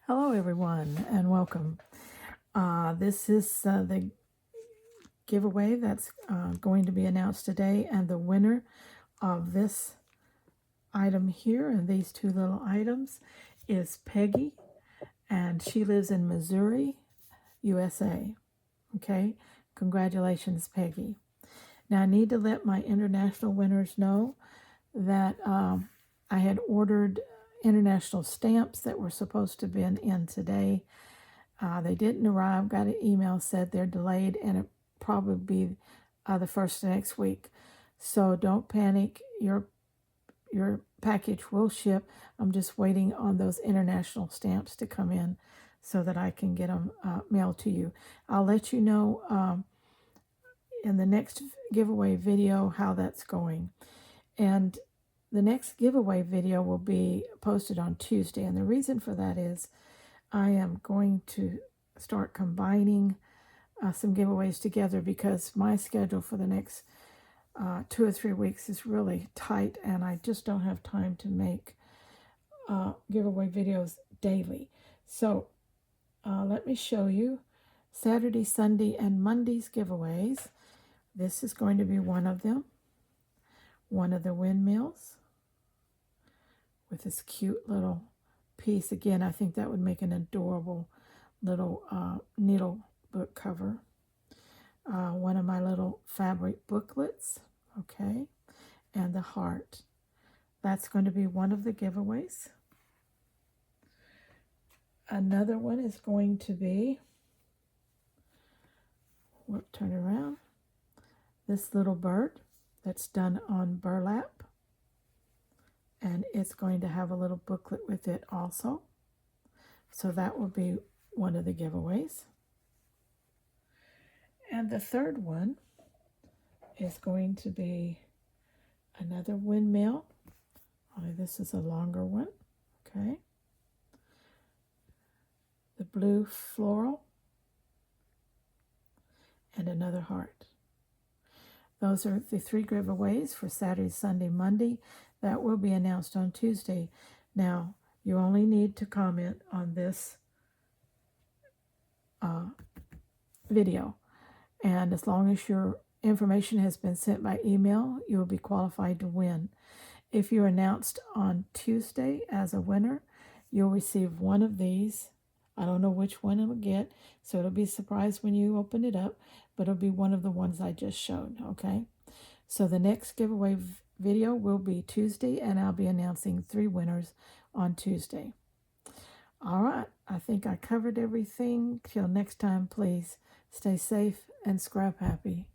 Hello, everyone, and welcome. This is the giveaway that's going to be announced today, and the winner of this item here and these two little items is Peggy, and she lives in Missouri, USA. Okay, congratulations, Peggy. Now, I need to let my international winners know that I had ordered international stamps that were supposed to have been in today. They didn't arrive. Got an email said they're delayed, and it probably be the first of next week. So don't panic. Your package will ship. I'm just waiting on those international stamps to come in so that I can get them mailed to you. I'll let you know in the next giveaway video how that's going. And the next giveaway video will be posted on Tuesday. And the reason for that is I am going to start combining some giveaways together because my schedule for the next 2 or 3 weeks is really tight, and I just don't have time to make giveaway videos daily. So let me show you Saturday, Sunday, and Monday's giveaways. This is going to be one of them. One of the windmills with this cute little piece. Again, I think that would make an adorable little needle book cover. One of my little fabric booklets, okay, and the heart. That's going to be one of the giveaways. Another one is going to be, turn around, this little bird that's done on burlap. And it's going to have a little booklet with it also. So that will be one of the giveaways. And the third one is going to be another windmill. Only this is a longer one. Okay. The blue floral. And another heart. Those are the 3 giveaways for Saturday, Sunday, Monday. That will be announced on Tuesday. Now, you only need to comment on this video. And as long as your information has been sent by email, you will be qualified to win. If you're announced on Tuesday as a winner, you'll receive one of these. I don't know which one it'll get, so it'll be a surprise when you open it up, but it'll be one of the ones I just showed, okay? So the next giveaway video will be Tuesday, and I'll be announcing 3 winners on Tuesday. All right, I think I covered everything. Till next time, please stay safe and scrap happy.